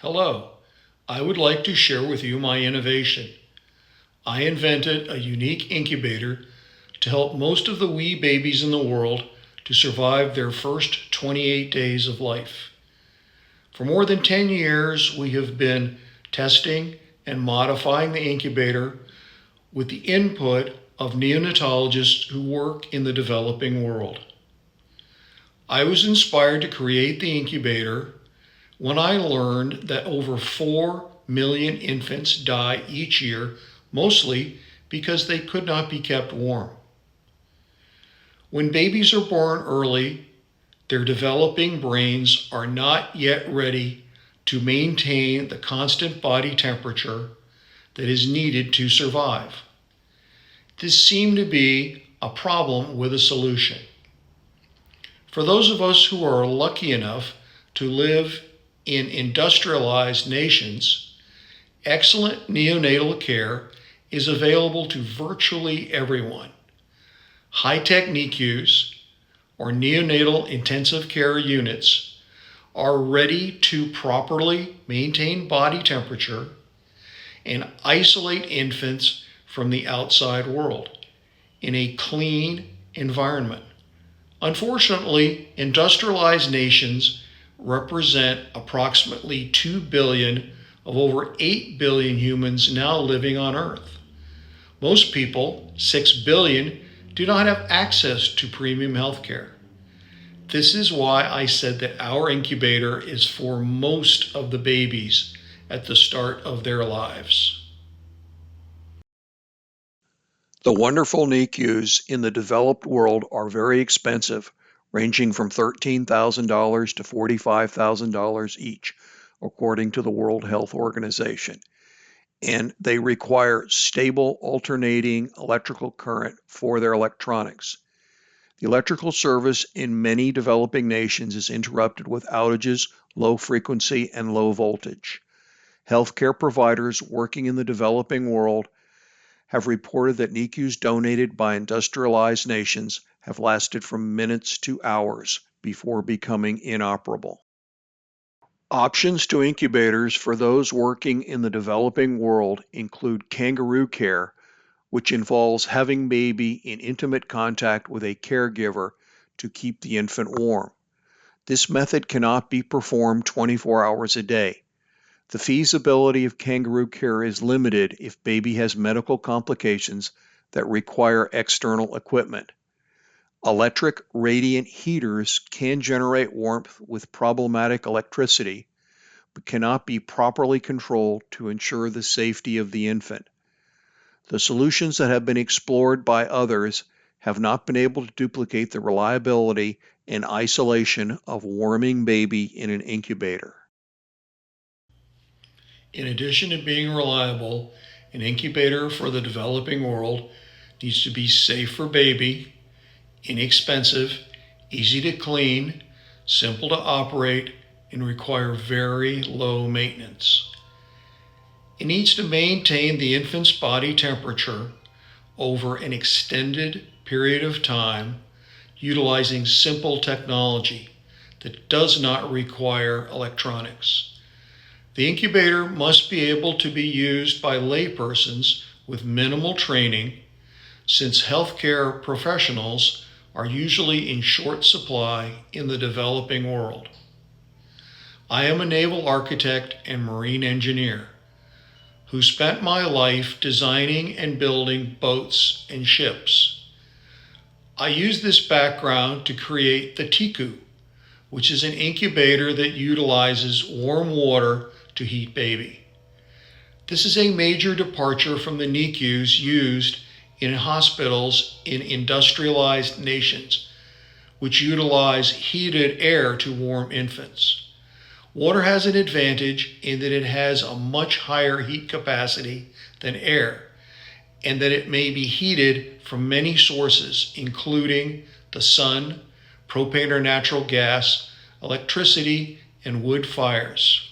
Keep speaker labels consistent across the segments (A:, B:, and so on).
A: Hello, I would like to share with you my innovation. I invented a unique incubator to help most of the wee babies in the world to survive their first 28 days of life. For more than 10 years, we have been testing and modifying the incubator with the input of neonatologists who work in the developing world. I was inspired to create the incubator when I learned that over 4 million infants die each year, mostly because they could not be kept warm. When babies are born early, their developing brains are not yet ready to maintain the constant body temperature that is needed to survive. This seemed to be a problem with a solution. For those of us who are lucky enough to live in industrialized nations, excellent neonatal care is available to virtually everyone. High-tech NICUs, or neonatal intensive care units, are ready to properly maintain body temperature and isolate infants from the outside world in a clean environment. Unfortunately, industrialized nations represent approximately 2 billion of over 8 billion humans now living on Earth. Most people, 6 billion, do not have access to premium health care. This is why I said that our incubator is for most of the babies at the start of their lives.
B: The wonderful NICUs in the developed world are very expensive, ranging from $13,000 to $45,000 each, according to the World Health Organization. And they require stable alternating electrical current for their electronics. The electrical service in many developing nations is interrupted with outages, low frequency, and low voltage. Healthcare providers working in the developing world have reported that NICUs donated by industrialized nations have lasted from minutes to hours before becoming inoperable. Options to incubators for those working in the developing world include kangaroo care, which involves having baby in intimate contact with a caregiver to keep the infant warm. This method cannot be performed 24 hours a day. The feasibility of kangaroo care is limited if baby has medical complications that require external equipment. Electric radiant heaters can generate warmth with problematic electricity, but cannot be properly controlled to ensure the safety of the infant. The solutions that have been explored by others have not been able to duplicate the reliability and isolation of warming baby in an incubator.
A: In addition to being reliable, an incubator for the developing world needs to be safe for baby, inexpensive, easy to clean, simple to operate, and require very low maintenance. It needs to maintain the infant's body temperature over an extended period of time utilizing simple technology that does not require electronics. The incubator must be able to be used by laypersons with minimal training, since healthcare professionals are usually in short supply in the developing world. I am a naval architect and marine engineer who spent my life designing and building boats and ships. I used this background to create the Tiku, which is an incubator that utilizes warm water to heat baby. This is a major departure from the NICUs used in hospitals in industrialized nations, which utilize heated air to warm infants. Water has an advantage in that it has a much higher heat capacity than air, and that it may be heated from many sources, including the sun, propane or natural gas, electricity, and wood fires.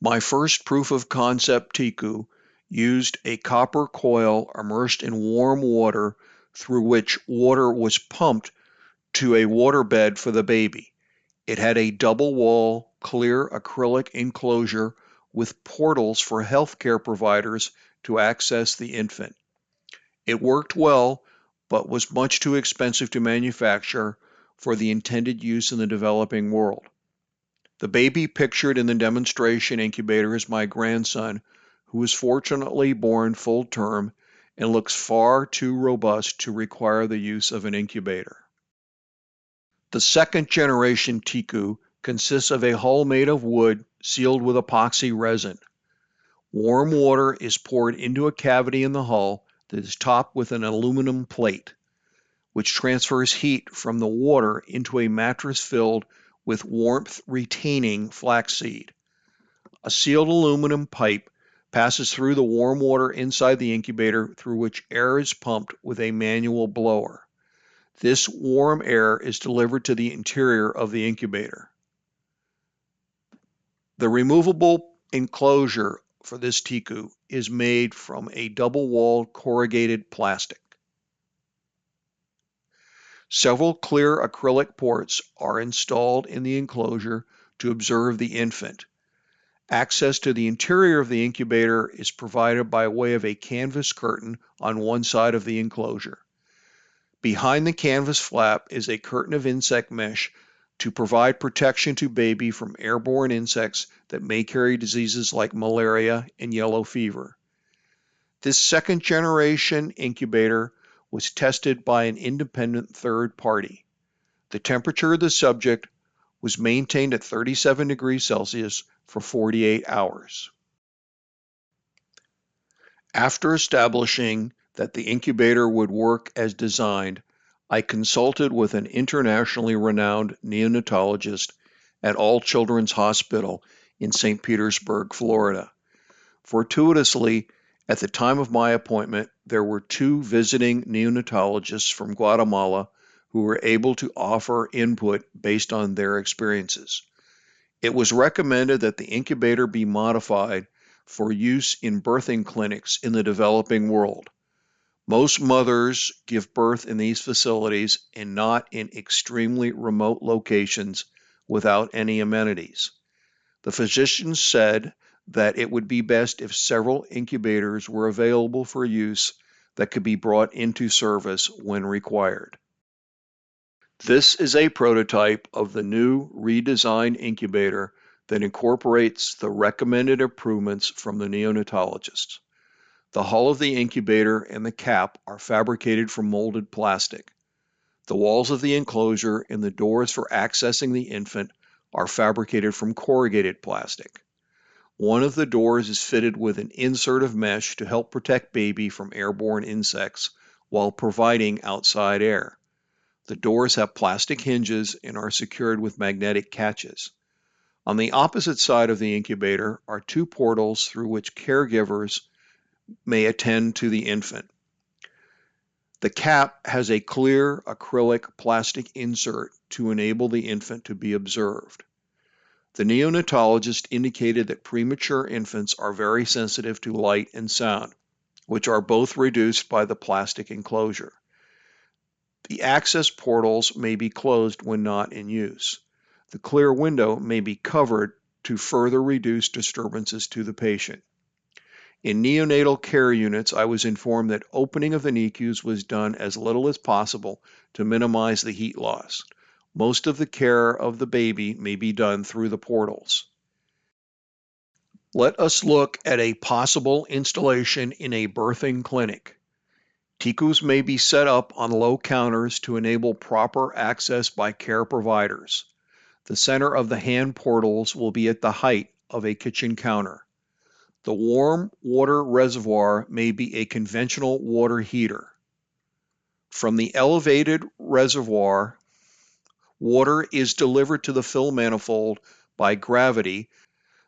B: My first proof of concept Tiku used a copper coil immersed in warm water through which water was pumped to a waterbed for the baby. It had a double wall clear acrylic enclosure with portals for healthcare providers to access the infant. It worked well, but was much too expensive to manufacture for the intended use in the developing world. The baby pictured in the demonstration incubator is my grandson, who was fortunately born full term and looks far too robust to require the use of an incubator. The second generation Tiku consists of a hull made of wood sealed with epoxy resin. Warm water is poured into a cavity in the hull that is topped with an aluminum plate, which transfers heat from the water into a mattress filled with warmth-retaining flaxseed. A sealed aluminum pipe passes through the warm water inside the incubator, through which air is pumped with a manual blower. This warm air is delivered to the interior of the incubator. The removable enclosure for this Tiku is made from a double-walled corrugated plastic. Several clear acrylic ports are installed in the enclosure to observe the infant. Access to the interior of the incubator is provided by way of a canvas curtain on one side of the enclosure. Behind the canvas flap is a curtain of insect mesh to provide protection to baby from airborne insects that may carry diseases like malaria and yellow fever. This second generation incubator was tested by an independent third party. The temperature of the subject was maintained at 37 degrees Celsius for 48 hours. After establishing that the incubator would work as designed, I consulted with an internationally renowned neonatologist at All Children's Hospital in St. Petersburg, Florida. Fortuitously, at the time of my appointment, there were 2 visiting neonatologists from Guatemala who were able to offer input based on their experiences. It was recommended that the incubator be modified for use in birthing clinics in the developing world. Most mothers give birth in these facilities and not in extremely remote locations without any amenities. The physicians said that it would be best if several incubators were available for use that could be brought into service when required. This is a prototype of the new redesigned incubator that incorporates the recommended improvements from the neonatologists. The hull of the incubator and the cap are fabricated from molded plastic. The walls of the enclosure and the doors for accessing the infant are fabricated from corrugated plastic. One of the doors is fitted with an insert of mesh to help protect baby from airborne insects while providing outside air. The doors have plastic hinges and are secured with magnetic catches. On the opposite side of the incubator are 2 portals through which caregivers may attend to the infant. The cap has a clear acrylic plastic insert to enable the infant to be observed. The neonatologist indicated that premature infants are very sensitive to light and sound, which are both reduced by the plastic enclosure. The access portals may be closed when not in use. The clear window may be covered to further reduce disturbances to the patient. In neonatal care units, I was informed that opening of the NICUs was done as little as possible to minimize the heat loss. Most of the care of the baby may be done through the portals. Let us look at a possible installation in a birthing clinic. Tikus may be set up on low counters to enable proper access by care providers. The center of the hand portals will be at the height of a kitchen counter. The warm water reservoir may be a conventional water heater. From the elevated reservoir, water is delivered to the fill manifold by gravity.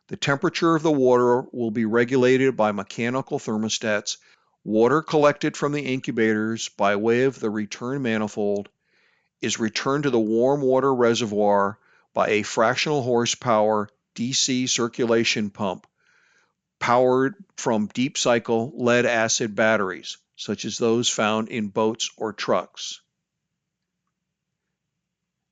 B: The temperature of the water will be regulated by mechanical thermostats. Water collected from the incubators by way of the return manifold is returned to the warm water reservoir by a fractional horsepower DC circulation pump powered from deep cycle lead acid batteries, such as those found in boats or trucks.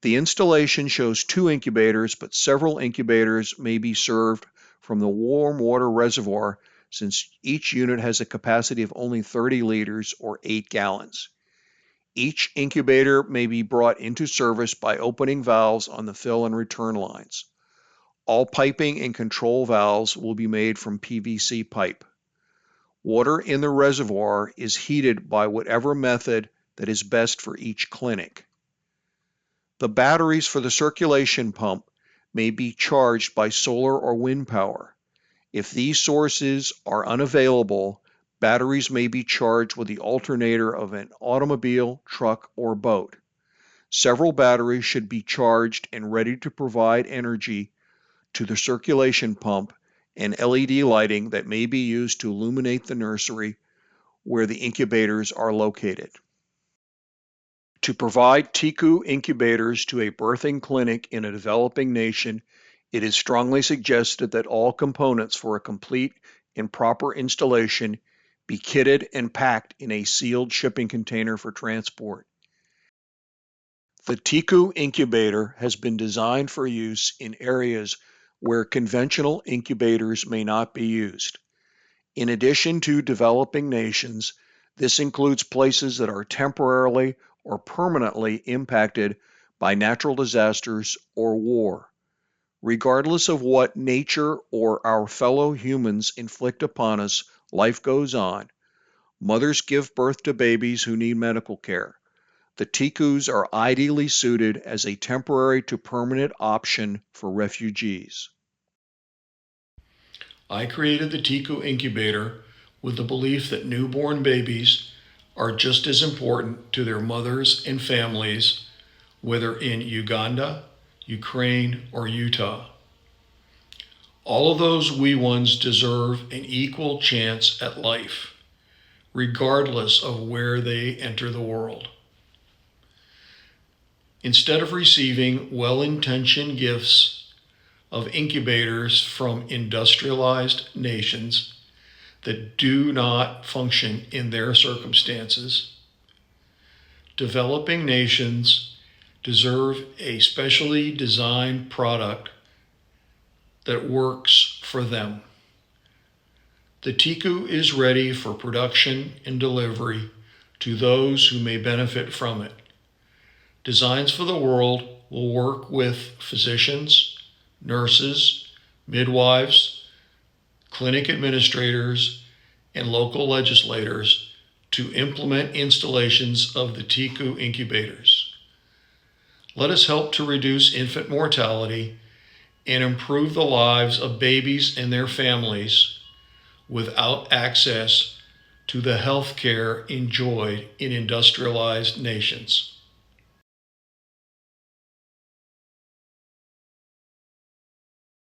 B: The installation shows 2 incubators, but several incubators may be served from the warm water reservoir since each unit has a capacity of only 30 liters or 8 gallons. Each incubator may be brought into service by opening valves on the fill and return lines. All piping and control valves will be made from PVC pipe. Water in the reservoir is heated by whatever method that is best for each clinic. The batteries for the circulation pump may be charged by solar or wind power. If these sources are unavailable, batteries may be charged with the alternator of an automobile, truck, or boat. Several batteries should be charged and ready to provide energy to the circulation pump and LED lighting that may be used to illuminate the nursery where the incubators are located. To provide Tiku incubators to a birthing clinic in a developing nation, it is strongly suggested that all components for a complete and proper installation be kitted and packed in a sealed shipping container for transport. The Tiku incubator has been designed for use in areas where conventional incubators may not be used. In addition to developing nations, this includes places that are temporarily or permanently impacted by natural disasters or war. Regardless of what nature or our fellow humans inflict upon us, life goes on. Mothers give birth to babies who need medical care. The Tikus are ideally suited as a temporary to permanent option for refugees.
A: I created the Tiku incubator with the belief that newborn babies are just as important to their mothers and families, whether in Uganda, Ukraine, or Utah. All of those wee ones deserve an equal chance at life, regardless of where they enter the world. Instead of receiving well-intentioned gifts of incubators from industrialized nations that do not function in their circumstances, developing nations deserve a specially designed product that works for them. The Tiku is ready for production and delivery to those who may benefit from it. Designs for the World will work with physicians, nurses, midwives, clinic administrators, and local legislators to implement installations of the Tiku incubators. Let us help to reduce infant mortality and improve the lives of babies and their families without access to the health care enjoyed in industrialized nations.